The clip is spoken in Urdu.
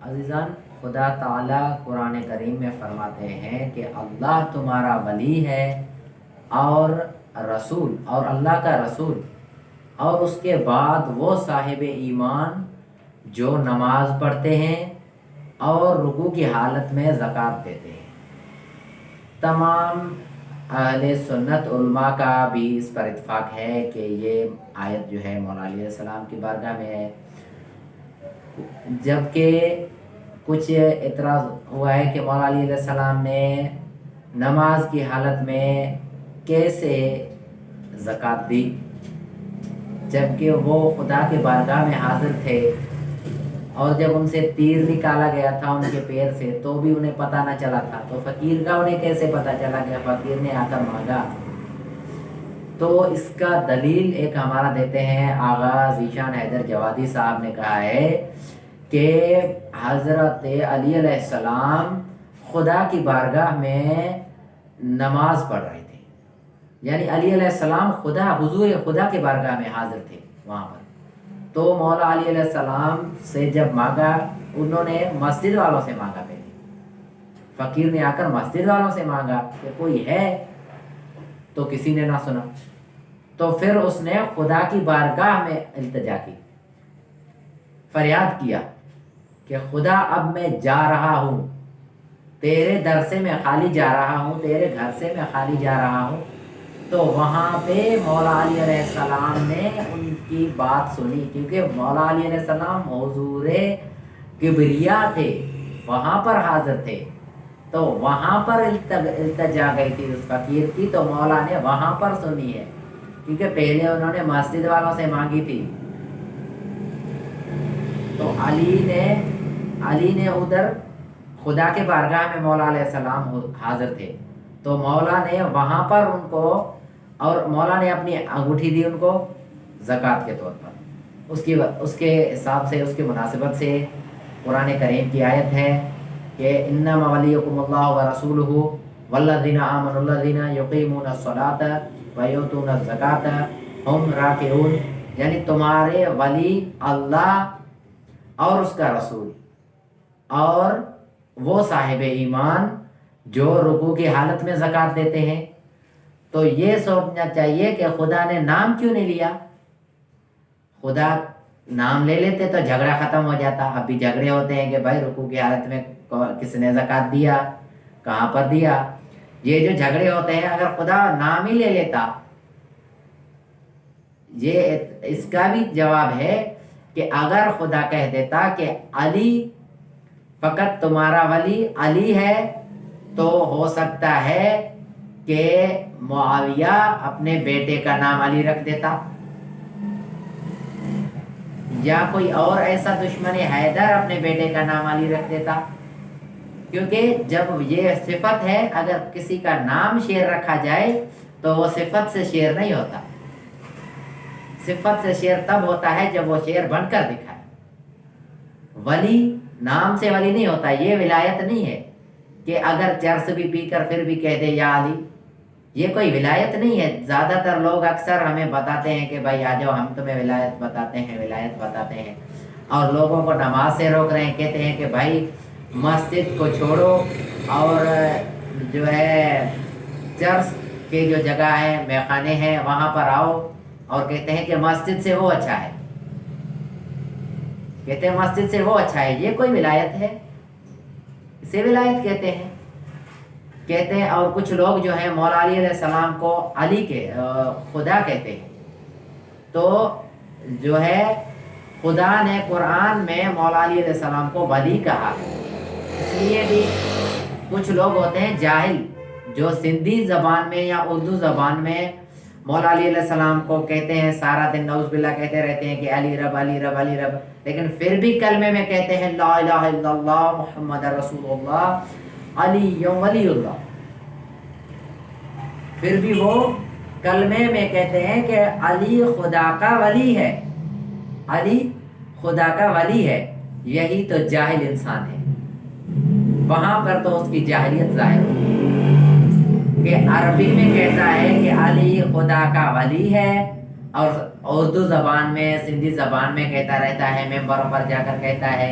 عزیزان، خدا تعالیٰ قرآن کریم میں فرماتے ہیں کہ اللہ تمہارا ولی ہے اور رسول اور اللہ کا رسول، اور اس کے بعد وہ صاحب ایمان جو نماز پڑھتے ہیں اور رکوع کی حالت میں زکوٰۃ دیتے ہیں۔ تمام اہل سنت علماء کا بھی اس پر اتفاق ہے کہ یہ آیت جو ہے مولا علیہ السلام کی بارگاہ میں ہے، جبکہ کچھ اعتراض ہوا ہے کہ مولا علیہ السلام نے نماز کی حالت میں کیسے زکوٰۃ دی، جبکہ وہ خدا کے بارگاہ میں حاضر تھے، اور جب ان سے تیر نکالا گیا تھا ان کے پیر سے تو بھی انہیں پتہ نہ چلا تھا، تو فقیر کا انہیں کیسے پتہ چلا کہ فقیر نے آ کر مانگا؟ تو اس کا دلیل ایک ہمارا دیتے ہیں آغا ذیشان حیدر جوادی صاحب نے کہا ہے کہ حضرت علی علیہ السلام خدا کی بارگاہ میں نماز پڑھ رہے تھے، یعنی علی علیہ السلام حضور خدا کی بارگاہ میں حاضر تھے وہاں پر۔ تو مولا علی علیہ السلام سے جب مانگا، انہوں نے مسجد والوں سے مانگا، پہلے فقیر نے آ کر مسجد والوں سے مانگا کہ کوئی ہے، تو کسی نے نہ سنا، تو پھر اس نے خدا کی بارگاہ میں التجا کی، فریاد کیا کہ خدا اب میں جا رہا ہوں، تیرے در سے میں خالی جا رہا ہوں، تیرے گھر سے میں خالی جا رہا ہوں۔ تو وہاں پہ مولا علی علیہ السلام نے ان کی بات سنی، کیونکہ مولا علی علیہ السلام حضور کبریا تھے، وہاں پر حاضر تھے، تو وہاں پر التجا گئی تھی اس فقیر کی، تو مولا نے وہاں پر سنی ہے، کیونکہ پہلے انہوں نے مسجد والوں سے مانگی تھی۔ تو علی نے ادھر خدا کے بارگاہ میں مولا علیہ السلام حاضر تھے، تو مولا نے وہاں پر ان کو، اور مولا نے اپنی انگوٹھی دی ان کو زکوٰۃ کے طور پر۔ اس کے حساب سے، اس کی مناسبت سے قرآن کریم کی آیت ہے کہ انما ولیکم اللہ ورسولہ والذین آمنوا الذین یقیمون الصلاۃ ویؤتون الزکاۃ ہم راکعون، یعنی تمہارے ولی اللہ اور اس کا رسول اور وہ صاحب ایمان جو رکوع کی حالت میں زکوٰۃ دیتے ہیں۔ تو یہ سوچنا چاہیے کہ خدا نے نام کیوں نہیں لیا؟ خدا نام لے لیتے تو جھگڑا ختم ہو جاتا۔ اب بھی جھگڑے ہوتے ہیں کہ بھائی رکوع کی حالت میں کس نے زکوٰۃ دیا، کہاں پر دیا، یہ جو جھگڑے ہوتے ہیں، اگر خدا نام ہی لے لیتا۔ یہ اس کا بھی جواب ہے کہ اگر خدا کہہ دیتا کہ علی، فقط تمہارا ولی علی ہے، تو ہو سکتا ہے کہ معاویہ اپنے بیٹے کا نام علی رکھ دیتا، یا کوئی اور ایسا دشمن حیدر اپنے بیٹے کا نام علی رکھ دیتا، کیونکہ جب یہ صفت ہے، اگر کسی کا نام شیر رکھا جائے تو وہ صفت سے شیر نہیں ہوتا۔ صفت سے شیر تب ہوتا ہے جب وہ شیر بن کر دکھائے۔ ولی نام سے ولی نہیں ہوتا، یہ ولایت نہیں ہے کہ اگر چرس بھی پی کر پھر بھی کہہ دے یا علی، یہ کوئی ولایت نہیں ہے۔ زیادہ تر لوگ اکثر ہمیں بتاتے ہیں کہ بھائی آ جاؤ، ہم تمہیں ولایت بتاتے ہیں، اور لوگوں کو نماز سے روک رہے ہیں، کہتے ہیں کہ بھائی مسجد کو چھوڑو اور جو ہے چرس کی جو جگہ ہے، میخانے ہیں، وہاں پر آؤ، اور کہتے ہیں کہ مسجد سے وہ اچھا ہے، کہتے ہیں مسجد سے وہ اچھا ہے۔ یہ کوئی ولایت ہے؟ اسے ولایت کہتے ہیں۔ اور کچھ لوگ جو ہیں مولا علی علیہ السلام کو علی کے خدا کہتے ہیں، تو جو ہے خدا نے قرآن میں مولا علی علیہ السلام کو ولی کہا۔ اس لیے بھی کچھ لوگ ہوتے ہیں جاہل، جو سندھی زبان میں یا اردو زبان میں مولا علی علیہ السلام کو کہتے ہیں، سارا دن نعوذ باللہ کہتے رہتے ہیں کہ علی رب علی رب علی رب، لیکن پھر بھی کلمے میں کہتے ہیں لا الہ الا اللہ محمد رسول اللہ علی ولی اللہ، پھر بھی وہ کلمے میں کہتے ہیں کہ علی خدا کا ولی ہے، علی خدا کا ولی ہے۔ یہی تو جاہل انسان ہے، وہاں پر تو اس کی جاہلیت ظاہر ہوتی کہ عربی میں کہتا ہے کہ علی خدا کا ولی ہے، اور اردو زبان میں، سندھی زبان میں کہتا رہتا ہے، ممبروں پر جا کر کہتا ہے